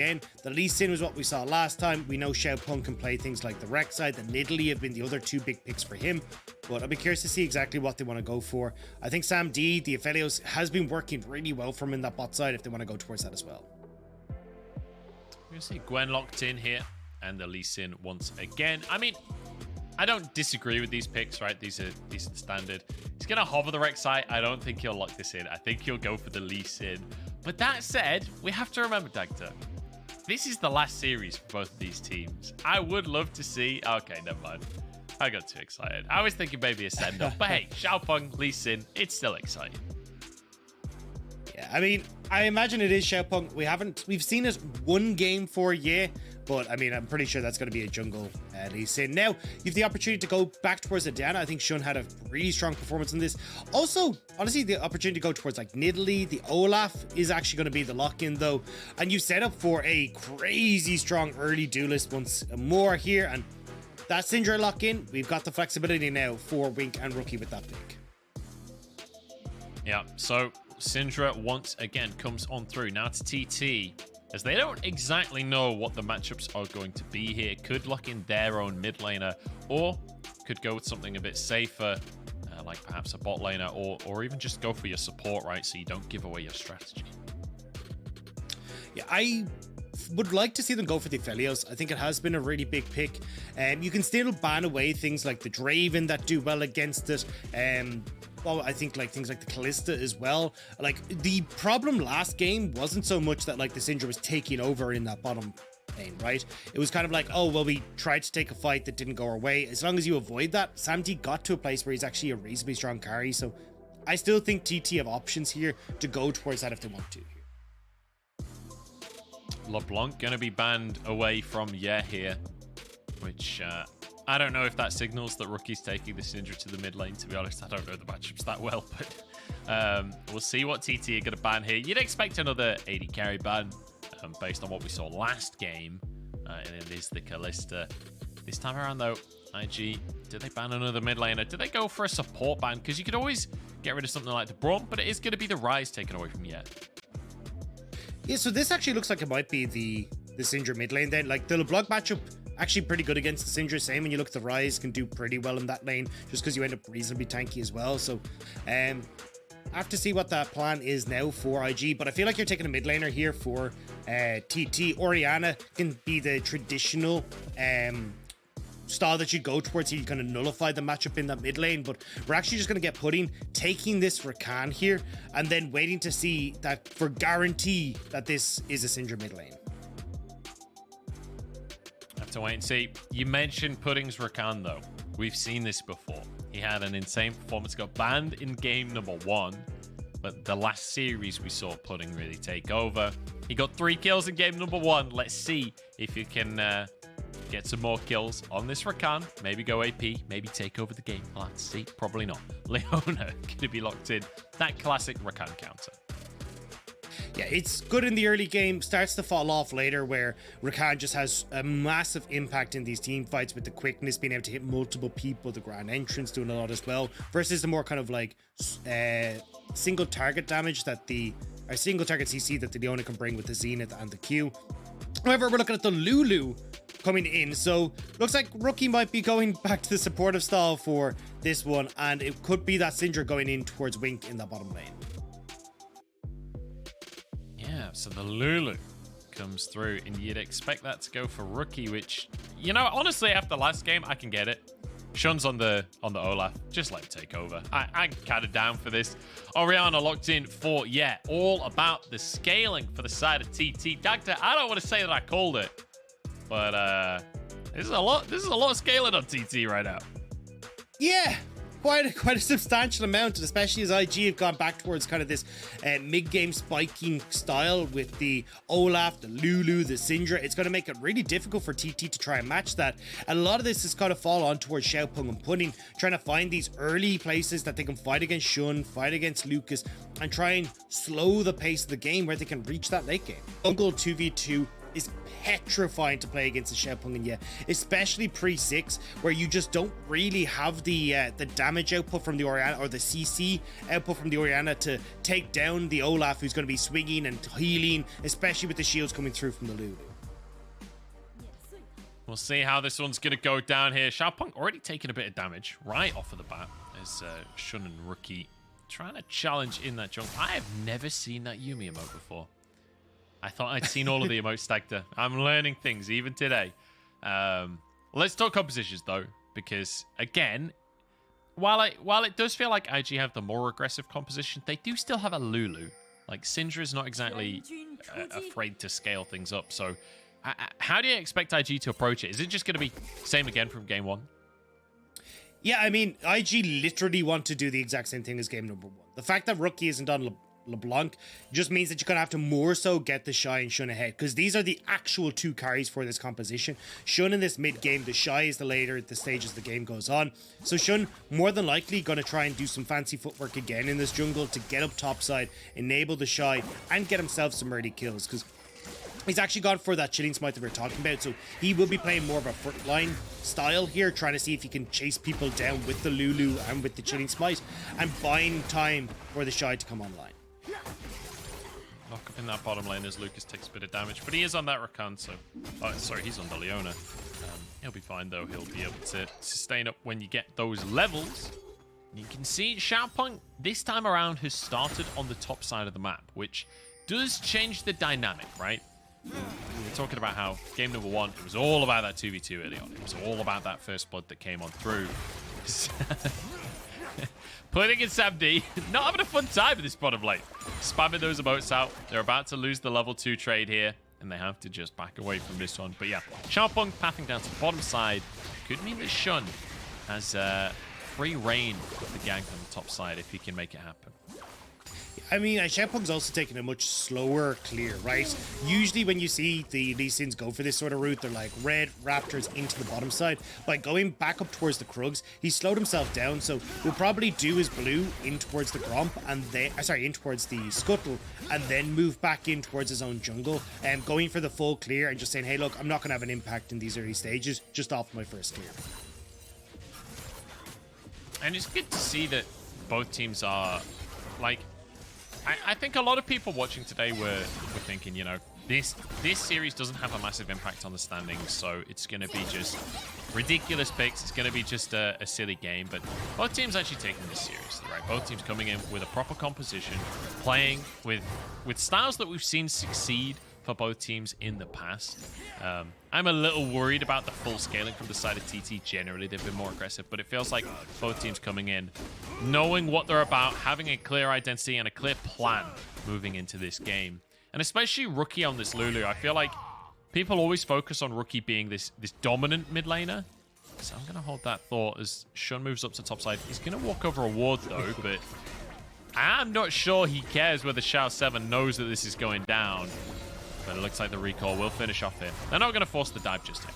again. The Lee Sin was what we saw last time. We know Xiaopeng can play things like the Rek'Sai, the Nidalee have been the other two big picks for him. But I'll be curious to see exactly what they want to go for. I think Sam D, the Ahelios, has been working really well for him in that bot side if they want to go towards that as well. We'll see Gwen locked in here and the Lee Sin once again. I mean, I don't disagree with these picks, right? These are decent standard. He's going to hover the Rek'Sai. I don't think he'll lock this in. I think he'll go for the Lee Sin. But that said, we have to remember, Dagda, this is the last series for both of these teams. I would love to see... Okay, never mind. I got too excited. I was thinking maybe a send-off. But hey, Xiaopeng, Lee Sin, it's still exciting. Yeah, I mean, I imagine it is Xiaopeng. We've seen it one game for a year, but I mean, I'm pretty sure that's going to be a jungle Lee Sin. Now, you have the opportunity to go back towards the Diana. I think Shun had a really strong performance in this. Also, honestly, the opportunity to go towards like Nidalee, the Olaf is actually going to be the lock-in though. And you set up for a crazy strong early duelist once more here. And that Syndra lock-in, we've got the flexibility now for Wink and Rookie with that pick. Yeah, so Syndra once again comes on through. Now to TT, as they don't exactly know what the matchups are going to be here. Could lock in their own mid laner, or could go with something a bit safer, like perhaps a bot laner, or even just go for your support, right? So you don't give away your strategy. Yeah, I would like to see them go for the Ahelios. I think it has been a really big pick. You can still ban away things like the Draven that do well against it. Well, I think like things like the Callista as well. Like the problem last game wasn't so much that like the Syndra was taking over in that bottom lane, right? It was kind of like, oh, well, we tried to take a fight that didn't go our way. As long as you avoid that, Sam D got to a place where he's actually a reasonably strong carry. So I still think TT have options here to go towards that if they want to. LeBlanc going to be banned away from Ye here, which I don't know if that signals that Rookie's taking the Syndra to the mid lane. To be honest, I don't know the matchups that well, but we'll see what TT are going to ban here. You'd expect another AD carry ban based on what we saw last game, and it is the Callista. This time around, though, IG, did they ban another mid laner? Did they go for a support ban? Because you could always get rid of something like the Braum, but it is going to be the Rise taken away from Ye. Yeah, so this actually looks like it might be the Syndra mid lane then. Like the LeBlanc matchup, actually pretty good against the Syndra. Same when you look at the Rise, can do pretty well in that lane just because you end up reasonably tanky as well. So I have to see what that plan is now for IG, but I feel like you're taking a mid laner here for TT. Orianna can be the traditional style that you go towards. You kind of nullify the matchup in that mid lane, but we're actually just going to get pudding, taking this Rakan here, and then waiting to see that for guarantee that this is a Syndra mid lane. Have to wait and see. You mentioned Pudding's Rakan though. We've seen this before. He had an insane performance, got banned in game number 1, but the last series we saw Pudding really take over. He got 3 kills in game number 1. Let's see if he can get some more kills on this Rakan. Maybe go AP, maybe take over the game. We'll have to see. Probably not. Leona going to be locked in. That classic Rakan counter. Yeah, it's good in the early game, starts to fall off later, where Rakan just has a massive impact in these team fights with the quickness, being able to hit multiple people, the grand entrance doing a lot as well, versus the more kind of like single target damage that single target CC that the Leona can bring with the Zenith and the Q. However, we're looking at the Lulu coming in, so looks like Rookie might be going back to the supportive style for this one, and it could be that Syndra going in towards Wink in the bottom lane. Yeah, so the Lulu comes through, and you'd expect that to go for Rookie, which, you know, honestly, after last game, I can get it. Shun's on the Olaf. Just let him take over. I'm kind of down for this. Orianna locked in for, yeah, all about the scaling for the side of TT. Dagda, I don't want to say that I called it, but this is a lot of scaling on TT right now. Yeah, quite a substantial amount, especially as IG have gone back towards kind of this mid-game spiking style with the Olaf, the Lulu, the Syndra. It's going to make it really difficult for TT to try and match that. And a lot of this is kind of fall on towards Xiaopeng and Pudding, trying to find these early places that they can fight against Shun, fight against Lucas, and try and slow the pace of the game where they can reach that late game. Jungle 2v2 is petrifying to play against the Xiaopeng and especially pre-6, where you just don't really have the damage output from the Orianna or the CC output from the Orianna to take down the Olaf, who's going to be swinging and healing, especially with the shields coming through from the Lulu. We'll see how this one's going to go down here. Xiaopeng already taking a bit of damage right off of the bat as Shun and Rookie trying to challenge in that jungle. I have never seen that Yumi emote before. I thought I'd seen all of the emotes, Dagda. I'm learning things even today. Let's talk compositions though, because again, while it does feel like IG have the more aggressive composition, they do still have a Lulu. Like Syndra is not exactly afraid to scale things up. So how do you expect IG to approach it? Is it just going to be same again from game 1? Yeah, I mean, IG literally want to do the exact same thing as game number 1. The fact that Rookie isn't on LeBlanc just means that you're going to have to more so get TheShy and Shun ahead, because these are the actual 2 carries for this composition. Shun in this mid game, TheShy is the later at the stage as the game goes on. So Shun more than likely going to try and do some fancy footwork again in this jungle to get up topside, enable TheShy, and get himself some early kills, because he's actually gone for that chilling smite that we were talking about, so he will be playing more of a frontline style here, trying to see if he can chase people down with the Lulu and with the chilling smite, and buying time for TheShy to come online. Lock up in that bottom lane as Lucas takes a bit of damage, but he is on that Rakan, so... Oh, sorry, he's on the Leona. He'll be fine, though. He'll be able to sustain up when you get those levels. You can see Xiaopeng, this time around, has started on the top side of the map, which does change the dynamic, right? We were talking about how game number 1, it was all about that 2v2 early on. It was all about that first blood that came on through. Putting in Samdi, not having a fun time in this bottom lane. Spamming those emotes out. They're about to lose the level 2 trade here, and they have to just back away from this one. But yeah, Xiaopeng pathing down to the bottom side. Could mean that Shun has free reign of the gank on the top side if he can make it happen. I mean, Xiaopeng's also taking a much slower clear, right? Usually when you see the Lee Sins go for this sort of route, they're like red raptors into the bottom side. By going back up towards the Krugs, he slowed himself down, so he'll probably do his blue in towards the Gromp, and then, in towards the Scuttle, and then move back in towards his own jungle, and going for the full clear and just saying, hey, look, I'm not going to have an impact in these early stages, just off my first clear. And it's good to see that both teams are, like, I think a lot of people watching today were thinking, you know, this series doesn't have a massive impact on the standings, so it's going to be just ridiculous picks. It's going to be just a silly game. But both teams actually taking this seriously, right? Both teams coming in with a proper composition, playing with styles that we've seen succeed for both teams in the past. I'm a little worried about the full scaling from the side of TT. Generally, they've been more aggressive, but it feels like both teams coming in, knowing what they're about, having a clear identity and a clear plan moving into this game. And especially Rookie on this Lulu. I feel like people always focus on Rookie being this dominant mid laner. So I'm going to hold that thought as Shun moves up to top side. He's going to walk over a ward though, but I'm not sure he cares whether Xiao7 knows that this is going down. But it looks like the recall will finish off here. They're not going to force the dive just yet.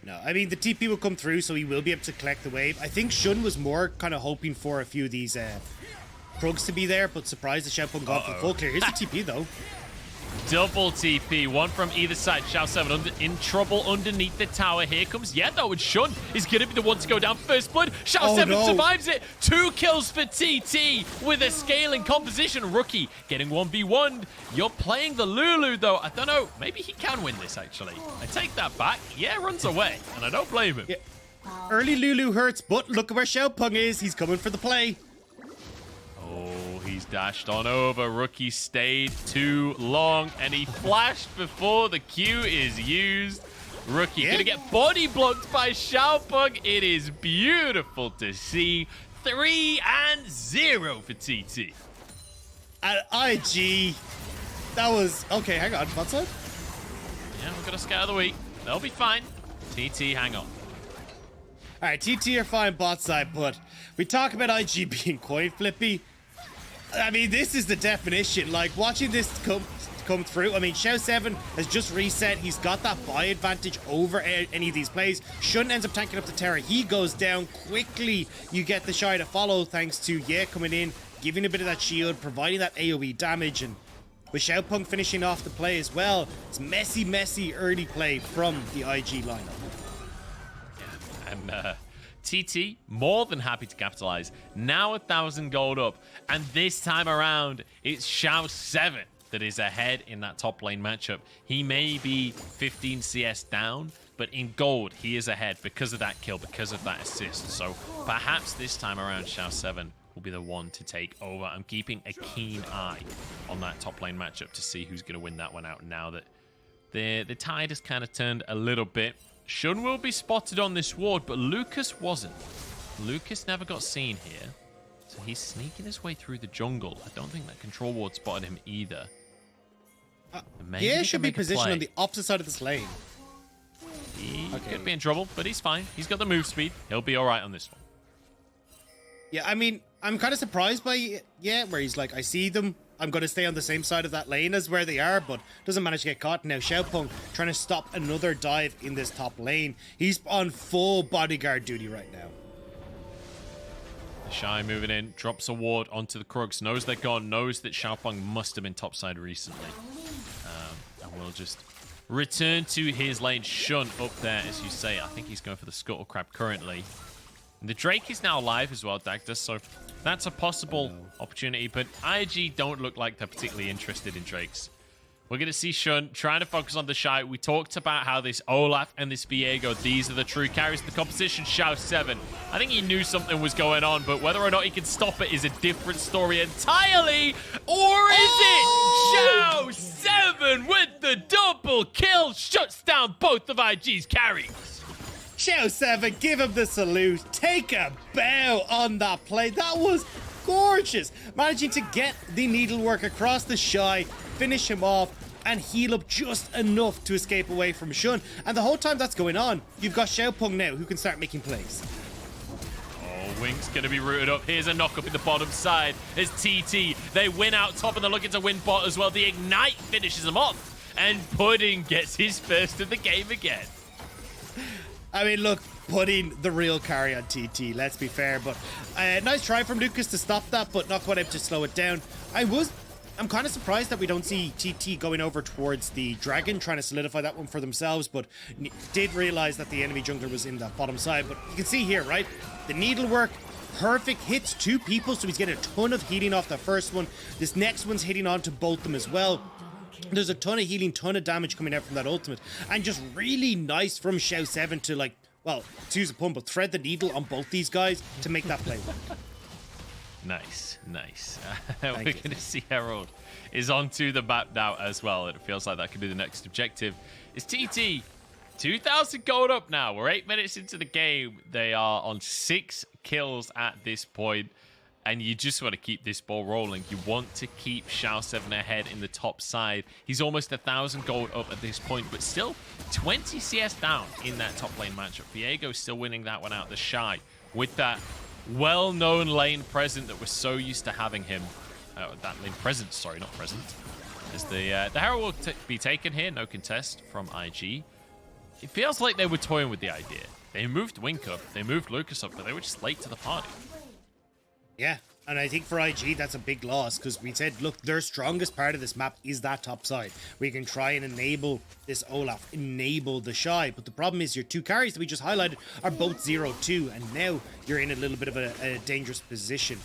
No, I mean, the TP will come through, so he will be able to collect the wave. I think Shun was more kind of hoping for a few of these Krugs to be there, but surprised the Xiaopeng got for full clear. Here's the TP, though. Double TP, one from either side. Xiao7 in trouble underneath the tower. Here comes Yeto, and Shun is going to be the one to go down first blood. Xiao7 survives it. 2 kills for TT with a scaling composition. Rookie getting 1v1'd. You're playing the Lulu, though. I don't know. Maybe he can win this, actually. I take that back. Yeah, runs away, and I don't blame him. Yeah. Early Lulu hurts, but look at where Xiaopeng is. He's coming for the play. He's dashed on over. Rookie stayed too long, and he flashed before the Q is used. Rookie gonna get body blocked by Xiaopeng. It is beautiful to see. 3-0 for TT. At IG, that was... Okay, hang on. Bot side? Yeah, we're gonna scatter the week. They'll be fine. TT, hang on. All right, TT are fine bot side, but we talk about IG being coin flippy. I mean, this is the definition. Like, watching this come through. I mean, Xiao7 has just reset. He's got that buy advantage over any of these plays. Shun ends up tanking up the tower. He goes down quickly. You get TheShy to follow thanks to coming in, giving a bit of that shield, providing that AoE damage, and With Xiaopeng finishing off the play as well. It's messy early play from the IG lineup. And TT, more than happy to capitalize. Now 1,000 gold up. And this time around, it's Xiao7 that is ahead in that top lane matchup. He may be 15 CS down, but in gold, he is ahead because of that kill, because of that assist. So perhaps this time around, Xiao7 will be the one to take over. I'm keeping a keen eye on that top lane matchup to see who's going to win that one out now that the tide has kind of turned a little bit. Shun will be spotted on this ward, but Lucas wasn't. Lucas never got seen here, so he's sneaking his way through the jungle. I don't think that control ward spotted him either. Yeah, should be positioned on the opposite side of this lane. He could be in trouble, but he's fine. He's got the move speed. He'll be all right on this one. Yeah, I mean, I'm kind of surprised by where he's like, I see them. I'm going to stay on the same side of that lane as where they are, but doesn't manage to get caught. Now, Xiaopeng trying to stop another dive in this top lane. He's on full bodyguard duty right now. TheShy moving in, drops a ward onto the Krugs, knows they're gone, knows that Xiaopeng must have been topside recently. And we'll just return to his lane. Shun up there, as you say. I think he's going for the Scuttle Crab currently. And the Drake is now alive as well, Dagda, so that's a possible opportunity, but IG don't look like they're particularly interested in Drakes. We're going to see Shun trying to focus on TheShy. We talked about how this Olaf and this Viego, these are the true carries of the competition. Xiao7, I think he knew something was going on, but whether or not he can stop it is a different story entirely. Or is it Xiao7 with the double kill? Shuts down both of IG's carries. Xiao7, give him the salute. Take a bow on that play. That was gorgeous. Managing to get the needlework across TheShy, finish him off, and heal up just enough to escape away from Shun. And the whole time that's going on, you've got Xiaopeng now who can start making plays. Oh, Wing's going to be rooted up. Here's a knock up in the bottom side as TT. They win out top and they're looking to win bot as well. The Ignite finishes them off. And Pudding gets his first of the game again. I mean, look, Pudding the real carry on TT, let's be fair. But nice try from Lucas to stop that, but not quite able to slow it down. I'm kind of surprised that we don't see TT going over towards the Dragon, trying to solidify that one for themselves, but did realize that the enemy jungler was in that bottom side. But you can see here, right? The needlework, perfect, hits two people, so he's getting a ton of healing off the first one. This next one's hitting on to both them as well. There's a ton of healing, ton of damage coming out from that ultimate. And just really nice from Xiao7 to, like, well, to use a pun, but thread the needle on both these guys to make that play work. Nice. We're going to see Herald is onto the map now as well. It feels like that could be the next objective. It's TT. 2,000 gold up now. We're 8 minutes into the game. They are on 6 kills at this point. And you just want to keep this ball rolling. You want to keep Xiao7 ahead in the top side. He's almost 1,000 gold up at this point, but still 20 CS down in that top lane matchup. Viego still winning that one out. TheShy with that well-known lane present that we're so used to having him. That lane present, sorry, not present. As the Herald will be taken here, no contest from IG. It feels like they were toying with the idea. They moved Wink up, they moved Lucas up, but they were just late to the party. Yeah, and I think for IG, that's a big loss because we said, look, their strongest part of this map is that top side. We can try and enable this Olaf, enable TheShy, but the problem is your two carries that we just highlighted are both 0-2, and now you're in a little bit of a dangerous position.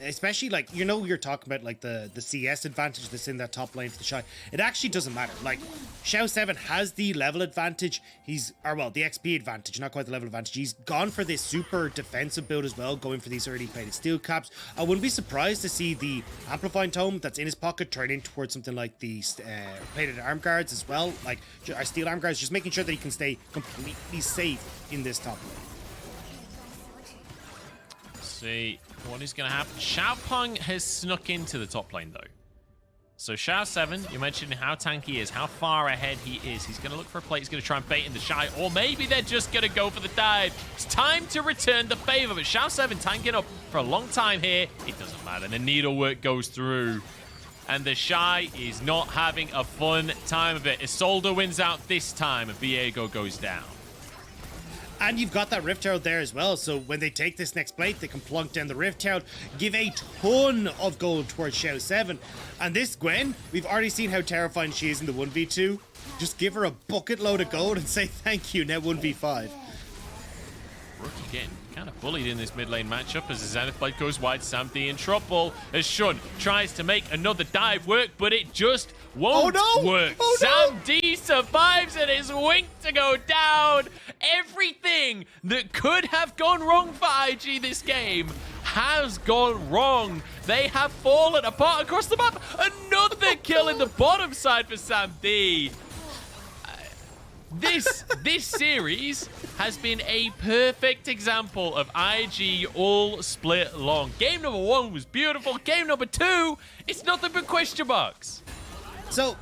Especially, like, you know, you're talking about, like, the CS advantage that's in that top lane for TheShy. It actually doesn't matter. Like, Xiao7 has the level advantage. The XP advantage, not quite the level advantage. He's gone for this super defensive build as well, going for these early plated steel caps. I wouldn't be surprised to see the Amplifying Tome that's in his pocket turn in towards something like the plated arm guards as well. Like, our steel arm guards, just making sure that he can stay completely safe in this top lane. See what is going to happen. Xiaopeng has snuck into the top lane though. So Xiao7, you mentioned how tanky he is, how far ahead he is. He's going to look for a play. He's going to try and bait in TheShy, or maybe they're just going to go for the dive. It's time to return the favor, but Xiao7 tanking up for a long time here. It doesn't matter. The needlework goes through, and TheShy is not having a fun time of it. Isolde wins out this time, and Viego goes down. And you've got that Rift Herald there as well, so when they take this next plate, they can plunk down the Rift Herald, give a ton of gold towards Xiao7. And this Gwen, we've already seen how terrifying she is in the 1v2. Just give her a bucket load of gold and say thank you, now 1v5. Rookie getting kind of bullied in this mid lane matchup as the Zenith Blade goes wide. Sam D in trouble as Shun tries to make another dive work, but it just won't work. Sam D survives and is winked to go down. Everything that could have gone wrong for IG this game has gone wrong. They have fallen apart across the map. Another kill in the bottom side for Sam D. This series has been a perfect example of IG all split long. Game number 1 was beautiful. Game number 2, it's nothing but question marks. So,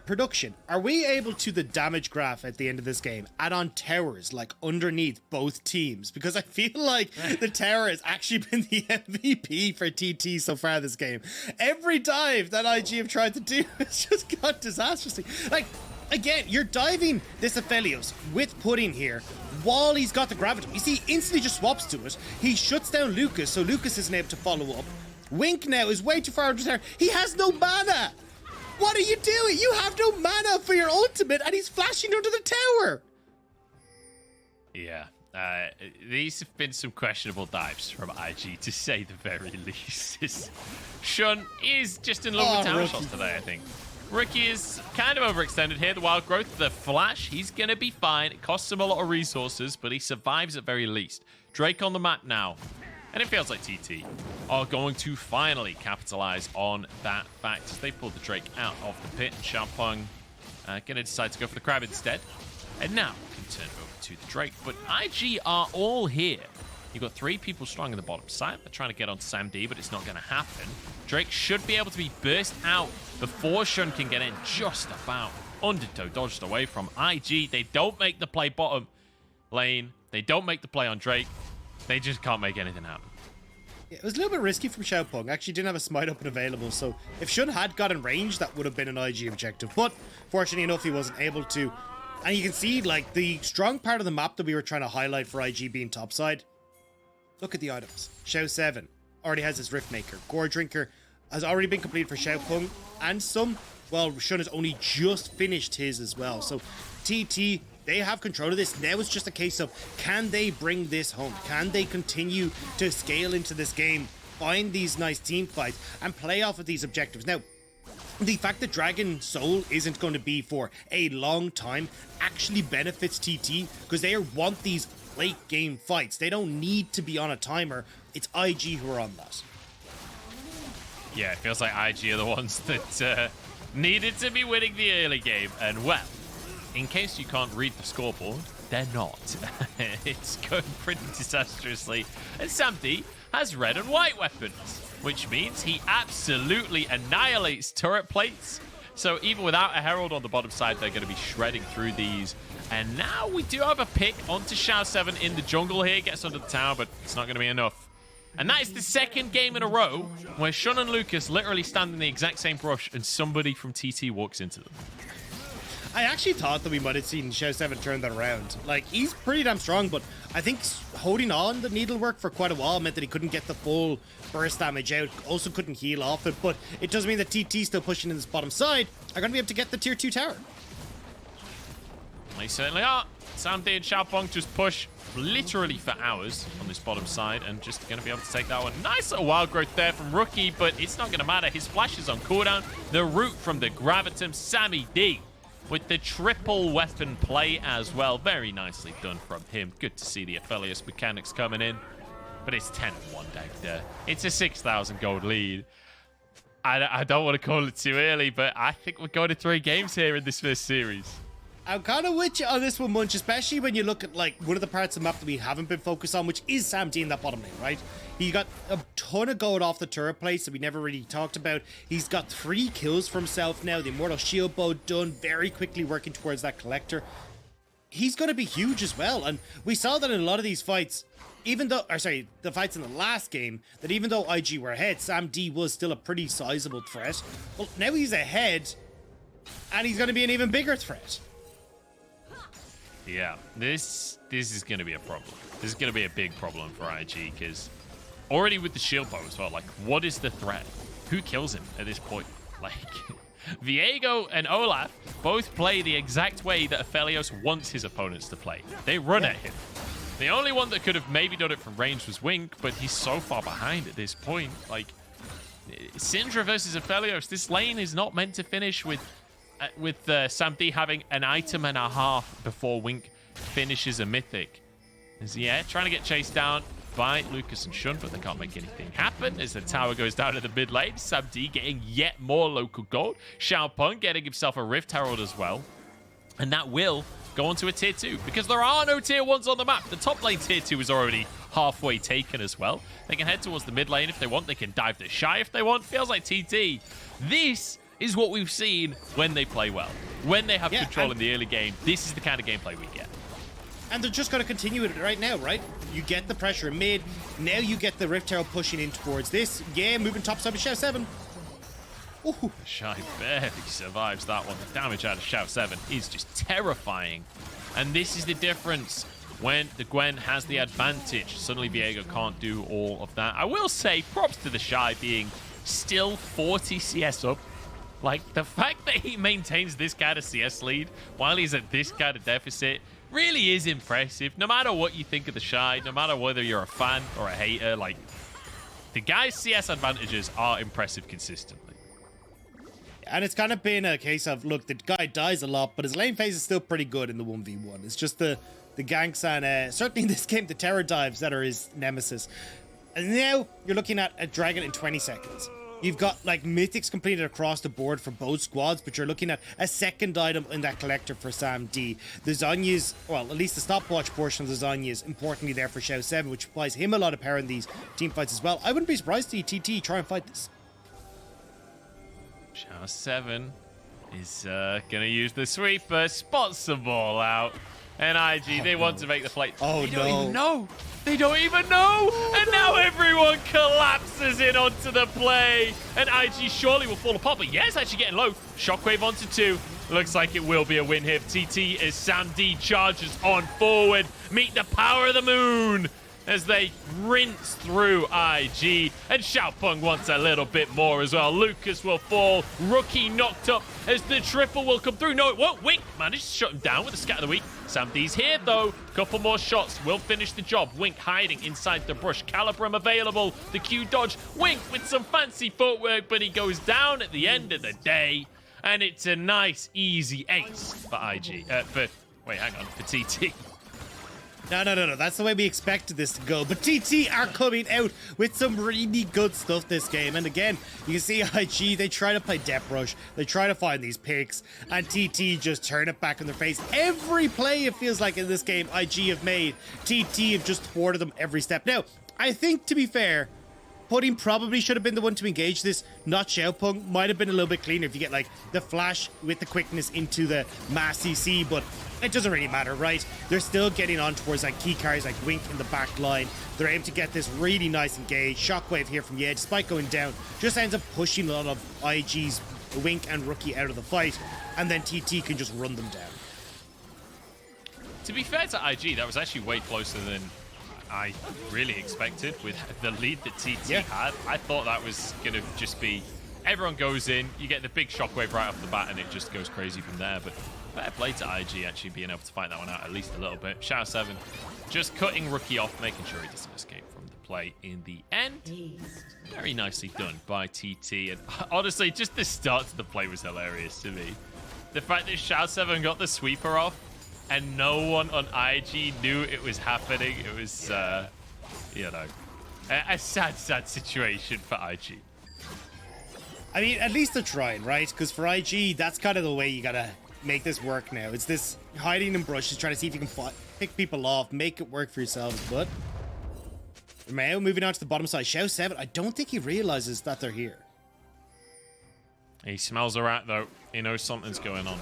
production, are we able to the damage graph at the end of this game add on towers like underneath both teams? Because I feel like the tower has actually been the MVP for TT so far this game. Every dive that IG have tried to do has just gone disastrously. Like, again, you're diving this Ahelios with Pudding here while he's got the Graviton. You see, he instantly just swaps to it. He shuts down Lucas, so Lucas isn't able to follow up. Wink now is way too far under there. He has no mana. What are you doing? You have no mana for your ultimate, and he's flashing under the tower. Yeah, these have been some questionable dives from IG, to say the very least. Shun is just in love with tower shots today, I think. Rookie is kind of overextended here. The wild growth, the flash, he's going to be fine. It costs him a lot of resources, but he survives at very least. Drake on the map now. And it feels like TT are going to finally capitalize on that fact as they pull the Drake out of the pit. And Xiaopeng going to decide to go for the crab instead. And now can turn over to the Drake. But IG are all here. You've got 3 people strong in the bottom side. They're trying to get onto Sam D, but it's not going to happen. Drake should be able to be burst out before Shun can get in, just about undertow dodged away from IG. They don't make the play bottom lane. They don't make the play on Drake. They just can't make anything happen. Yeah, it was a little bit risky from Xiaopeng. Actually didn't have a smite up and available, so if Shun had got in range, that would have been an IG objective. But fortunately enough, he wasn't able to. And you can see, like, the strong part of the map that we were trying to highlight for IG being topside. Look at the items. Xiao7 already has his Riftmaker. Gore Drinker has already been completed for Xiaopeng, and some, well, Shun has only just finished his as well. So TT, they have control of this. Now it's just a case of, can they bring this home? Can they continue to scale into this game, find these nice team fights, and play off of these objectives? Now, the fact that Dragon Soul isn't going to be for a long time actually benefits TT, because they want these late game fights. They don't need to be on a timer. It's IG who are on that. Yeah, it feels like IG are the ones that needed to be winning the early game. And, well, in case you can't read the scoreboard, they're not. It's going pretty disastrously. And Sam D has red and white weapons, which means he absolutely annihilates turret plates. So even without a Herald on the bottom side, they're going to be shredding through these. And now we do have a pick onto Xiao7 in the jungle here. Gets under the tower, but it's not going to be enough. And that is the second game in a row where Shun and Lucas literally stand in the exact same brush and somebody from TT walks into them. I actually thought that we might have seen Xiao7 turn that around. Like, he's pretty damn strong, but I think holding on the needlework for quite a while meant that he couldn't get the full burst damage out, also couldn't heal off it, but it does mean that TT still pushing in this bottom side are going to be able to get the tier 2 tower. They certainly are. Sam D and Xiaopeng just push literally for hours on this bottom side and just going to be able to take that one. Nice little wild growth there from Rookie, but it's not going to matter. His flash is on cooldown. The root from the Gravitum, Sammy D with the triple weapon play as well. Very nicely done from him. Good to see the Ahelios mechanics coming in. But it's 10-1 Dagda. It's a 6,000 gold lead. I don't want to call it too early, but I think we're going to 3 games here in this first series. I'm kind of with you on this one, Munch, especially when you look at, like, one of the parts of the map that we haven't been focused on, which is Sam D in that bottom lane, right? He got a ton of gold off the turret place that we never really talked about. He's got 3 kills for himself now. The Immortal Shield Bow done, very quickly working towards that collector. He's going to be huge as well, and we saw that in a lot of these fights, even though, or sorry, the fights in the last game, that even though IG were ahead, Sam D was still a pretty sizable threat. Well, now he's ahead, and he's going to be an even bigger threat. Yeah, this is going to be a problem. This is going to be a big problem for IG, because already with the shield bow as well, like, what is the threat? Who kills him at this point? Like, Viego and Olaf both play the exact way that Ahelios wants his opponents to play. They run at him. The only one that could have maybe done it from range was Wink, but he's so far behind at this point. Like, Syndra versus Ahelios, this lane is not meant to finish with Sam D having an item and a half before Wink finishes a mythic. Is trying to get chased down by Lucas and Shun, but they can't make anything happen as the tower goes down to the mid lane. Sam D getting yet more local gold. Xiaopeng getting himself a Rift Herald as well. And that will go on to a tier 2 because there are no tier 1s on the map. The top lane tier 2 is already halfway taken as well. They can head towards the mid lane if they want. They can dive TheShy if they want. Feels like TT. This is what we've seen when they play well. When they have control in the early game, this is the kind of gameplay we get. And they're just going to continue it right now, right? You get the pressure in mid. Now you get the Rift Herald pushing in towards this. Yeah, moving top side of Xiao7. Ooh. Shy barely survives that one. The damage out of Xiao7 is just terrifying. And this is the difference when the Gwen has the advantage. Suddenly Viego can't do all of that. I will say props to TheShy being still 40 CS up. Like, the fact that he maintains this kind of CS lead while he's at this kind of deficit really is impressive. No matter what you think of TheShy, no matter whether you're a fan or a hater, like, the guy's CS advantages are impressive consistently. And it's kind of been a case of, look, the guy dies a lot, but his lane phase is still pretty good in the 1v1. It's just the ganks and certainly in this game, the terror dives that are his nemesis. And now you're looking at a dragon in 20 seconds. You've got, like, mythics completed across the board for both squads, but you're looking at a second item in that collector for Sam D. The Zonya's, well, at least the stopwatch portion of the Zonya is importantly there for Xiao7, which applies him a lot of power in these team fights as well. I wouldn't be surprised to see TT try and fight this. Xiao7 is going to use the sweeper, spots the ball out. And IG, they want to make the play. Oh, they don't even know. They don't even know. And now everyone collapses in onto the play. And IG surely will fall apart. But yes, actually getting low. Shockwave onto 2. Looks like it will be a win here. TT as Sam D charges on forward. Meet the power of the moon as they rinse through IG. And Xiaopeng wants a little bit more as well. Lucas will fall. Rookie knocked up as the triple will come through. No, it won't. Wink managed to shut him down with the scat of the week. Sam D's here, though. Couple more shots will finish the job. Wink hiding inside the brush. Calibrum available. The Q dodge. Wink with some fancy footwork, but he goes down at the end of the day. And it's a nice, easy ace for IG. Wait, hang on. For TT. No. That's the way we expected this to go. But TT are coming out with some really good stuff this game. And again, you can see IG, they try to play depth rush. They try to find these picks. And TT just turn it back in their face. Every play, it feels like in this game, IG have made. TT have just thwarted them every step. Now, I think, to be fair, Pudding probably should have been the one to engage this, not Xiaopeng. Might have been a little bit cleaner if you get, like, the flash with the quickness into the mass CC, but it doesn't really matter, right? They're still getting on towards, like, key carries like Wink in the back line. They're able to get this really nice engage. Shockwave here from Yed, despite going down, just ends up pushing a lot of IG's Wink and Rookie out of the fight, and then TT can just run them down. To be fair to IG, that was actually way closer than I really expected with the lead that TT had. I thought that was going to just be everyone goes in, you get the big shockwave right off the bat, and it just goes crazy from there. But fair play to IG actually being able to fight that one out at least a little bit. Xiao7 just cutting Rookie off, making sure he doesn't escape from the play in the end. Very nicely done by TT. And honestly, just the start to the play was hilarious to me. The fact that Xiao7 got the sweeper off, and no one on IG knew it was happening. It was, you know, a sad situation for IG. I mean, at least they're trying, right? Because for IG, that's kind of the way you gotta make this work now. It's this hiding in brushes, trying to see if you can pick people off, make it work for yourselves. But Romeo moving on to the bottom side. Xiao7, I don't think he realizes that they're here. He smells a rat, though. He knows something's going on.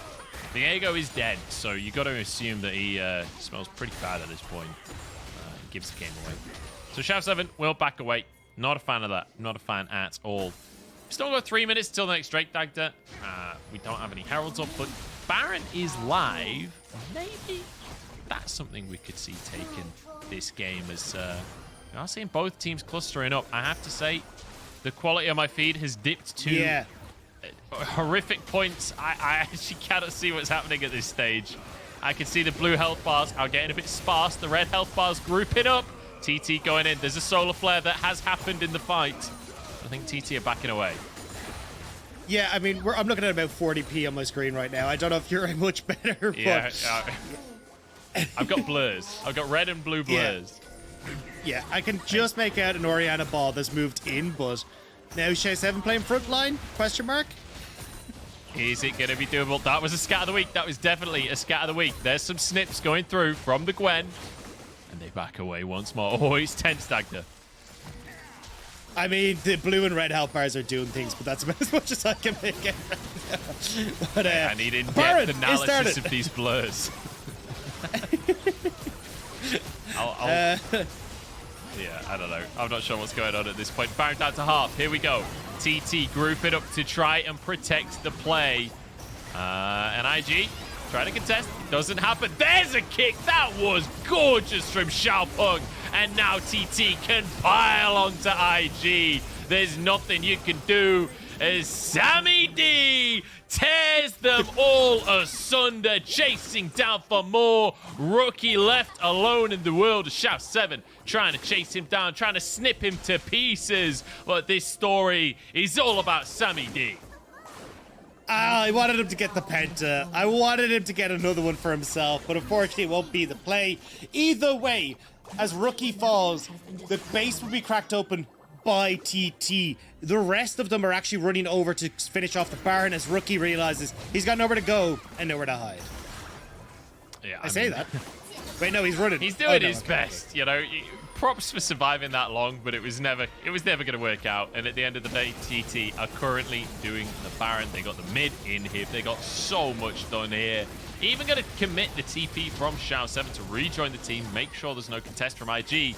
Viego is dead, so you got to assume that he smells pretty bad at this point. He gives the game away. So Xiao7 will back away. Not a fan of that. Not a fan at all. Still got 3 minutes till the next Drake Dagda. We don't have any heralds up, but Baron is live. Maybe that's something we could see taking this game as we are seeing both teams clustering up. I have to say, the quality of my feed has dipped to horrific points. I actually cannot see what's happening at this stage. I can see the blue health bars are getting a bit sparse. The red health bars grouping up. TT going in. There's a solar flare that has happened in the fight. I think TT are backing away. Yeah, I mean, I'm looking at about 40p on my screen right now. I don't know if you're much better. Yeah, but... I've got blurs. I've got red and blue blurs. Yeah, I can just make out an Orianna ball that's moved in, but now Xiaopeng playing front line? Question mark? Is it going to be doable? That was a scat of the week. That was definitely a scat of the week. There's some snips going through from the Gwen. And they back away once more. Oh, it's tense, Dagda. I mean, the blue and red health bars are doing things, but that's about as much as I can make it right now. But, I need in-depth analysis of these blurs. Yeah, I don't know. I'm not sure what's going on at this point. Baron down to half. Here we go. TT group it up to try and protect the play. And IG trying to contest. It doesn't happen. There's a kick. That was gorgeous from Xiaopeng. And now TT can pile onto IG. There's nothing you can do as Sammy D tears them all asunder, chasing down for more. Rookie left alone in the world of Xiaopeng, trying to chase him down, trying to snip him to pieces. But this story is all about Sammy D. I wanted him to get the penta. I wanted him to get another one for himself, but unfortunately it won't be the play. Either way, as Rookie falls, the base will be cracked open by TT. The rest of them are actually running over to finish off the Baron as Rookie realizes he's got nowhere to go and nowhere to hide. Yeah, I say that. Wait, no, he's running. He's doing his best, you know. Props for surviving that long, but it was never going to work out. And at the end of the day, TT are currently doing the Baron. They got the mid in here. They got so much done here. Even going to commit the TP from Xiaopeng to rejoin the team, make sure there's no contest from IG.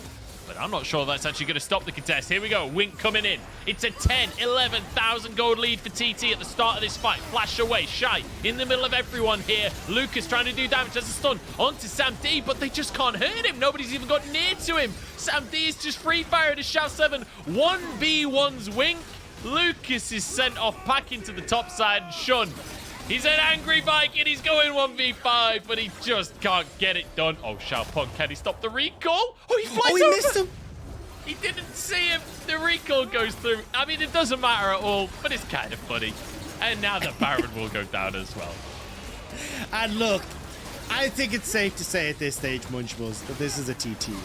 But I'm not sure that's actually going to stop the contest. Here we go. Wink coming in. It's a 10, 11,000 gold lead for TT at the start of this fight. Flash away. Shy in the middle of everyone here. Lucas trying to do damage as a stun onto Sam D, but they just can't hurt him. Nobody's even got near to him. Sam D is just free fired as Xiaopeng 1v1's Wink. Lucas is sent off packing to the top side and Shun. He's an angry Viking. He's going 1v5, but he just can't get it done. Oh, Xiaopeng, can he stop the recall? Oh, he flies over. Missed him. He didn't see him. The recall goes through. I mean, it doesn't matter at all, but it's kind of funny. And now the Baron will go down as well. And look, I think it's safe to say at this stage, Munchables, that this is a TT win.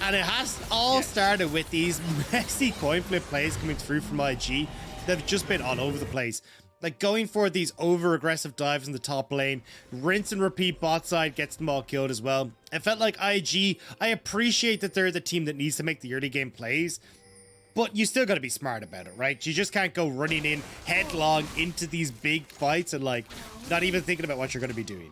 And it has all started with these messy coin flip plays coming through from IG that have just been all over the place. Like going for these over-aggressive dives in the top lane, rinse and repeat bot side gets them all killed as well. It felt like IG, I appreciate that they're the team that needs to make the early game plays, but you still got to be smart about it, right? You just can't go running in headlong into these big fights and like not even thinking about what you're going to be doing.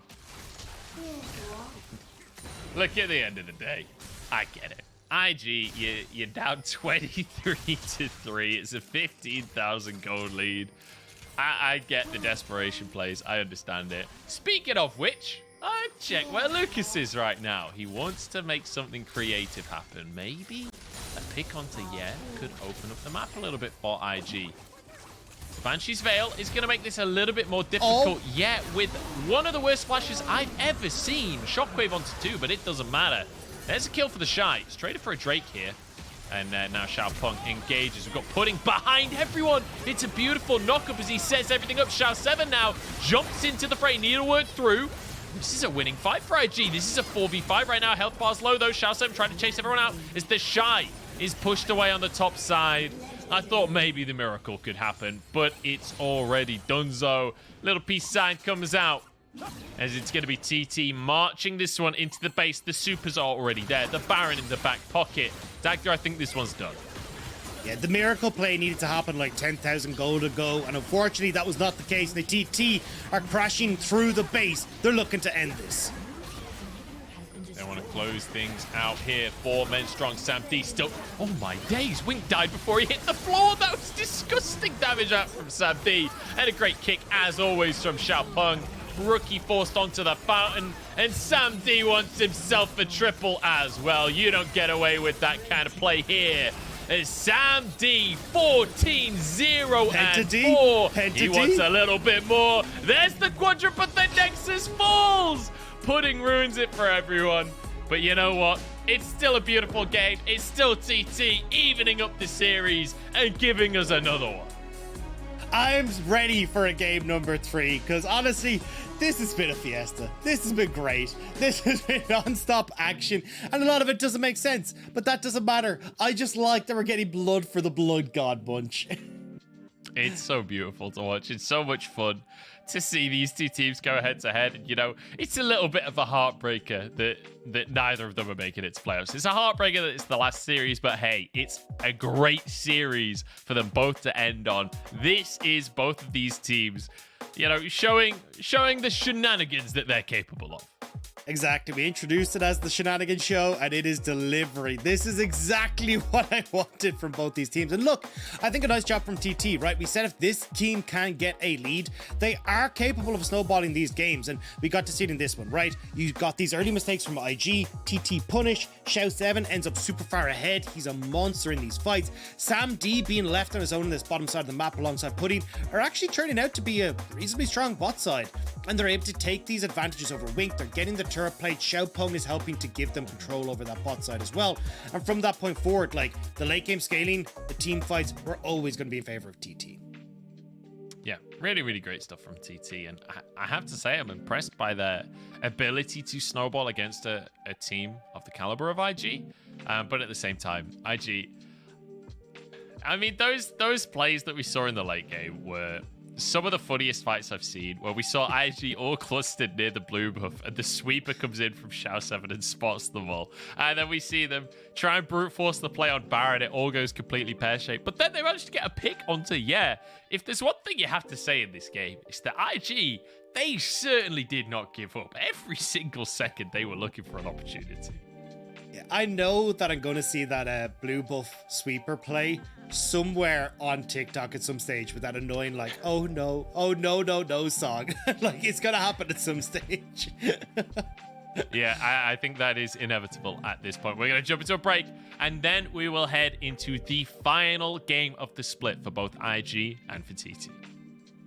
Look, at the end of the day, I get it. IG, you're down 23-3. It's a 15,000 gold lead. I get the desperation plays. I understand it. Speaking of which, I check where Lucas is right now. He wants to make something creative happen. Maybe a pick onto could open up the map a little bit for IG. Banshee's Veil is going to make this a little bit more difficult, yet with one of the worst flashes I've ever seen. Shockwave onto 2, but it doesn't matter. There's a kill for TheShy. He's traded for a Drake here. And now Xiaopeng engages. We've got Pudding behind everyone. It's a beautiful knock-up as he sets everything up. Xiaopeng now jumps into the fray. Needlework through. This is a winning fight for IG. This is a 4v5 right now. Health bar's low, though. Xiaopeng trying to chase everyone out as TheShy is pushed away on the top side. I thought maybe the miracle could happen, but it's already donezo. Little peace sign comes out. As it's going to be TT marching this one into the base. The supers are already there. The Baron in the back pocket. Dagda, I think this one's done. Yeah, the miracle play needed to happen like 10,000 gold ago, and unfortunately that was not the case. The TT are crashing through the base. They're looking to end this. They want to close things out here. 4 men strong. Sam D still... Oh my days. Wink died before he hit the floor. That was disgusting damage out from Sam D. And a great kick, as always, from Xiaopeng. Rookie forced onto the fountain, and Sam D wants himself a triple as well. You don't get away with that kind of play here. It's Sam D, 14-0 and 4. He wants a little bit more. There's the quadra, but the Nexus falls. Pudding ruins it for everyone. But you know what? It's still a beautiful game. It's still TT evening up the series and giving us another one. I'm ready for a game number 3 because honestly, this has been a fiesta. This has been great. This has been non-stop action and a lot of it doesn't make sense, but that doesn't matter. I just like that we're getting blood for the Blood God bunch. It's so beautiful to watch. It's so much fun to see these two teams go head to head. And, you know, it's a little bit of a heartbreaker that neither of them are making its playoffs. It's a heartbreaker that it's the last series, but hey, it's a great series for them both to end on. This is both of these teams, you know, showing the shenanigans that they're capable of. Exactly. We introduced it as the Shenanigan Show, and it is delivery. This is exactly what I wanted from both these teams. And look, I think a nice job from TT, right? We said if this team can get a lead, they are capable of snowballing these games, and we got to see it in this one, right? You got these early mistakes from IG, TT punish, Xiaopeng ends up super far ahead. He's a monster in these fights. Sam D being left on his own in this bottom side of the map alongside Pudding are actually turning out to be a reasonably strong bot side, and they're able to take these advantages over Wink. They're getting the turret plate. Xiaopeng is helping to give them control over that bot side as well. And from that point forward, like the late game scaling, the team fights, we're always going to be in favor of TT. Yeah, really, really great stuff from TT. And I have to say, I'm impressed by their ability to snowball against a team of the caliber of IG. But at the same time, IG, I mean, those plays that we saw in the late game were some of the funniest fights I've seen, where we saw IG all clustered near the blue buff and the sweeper comes in from Xiaopeng and spots them all. And then we see them try and brute force the play on Baron. It all goes completely pear-shaped. But then they managed to get a pick onto Yeah. If there's one thing you have to say in this game, it's that IG, they certainly did not give up. Every single second they were looking for an opportunity. I know that I'm going to see that blue buff sweeper play somewhere on TikTok at some stage with that annoying like, oh no song. Like it's going to happen at some stage. Yeah, I think that is inevitable at this point. We're going to jump into a break and then we will head into the final game of the split for both IG and for TT.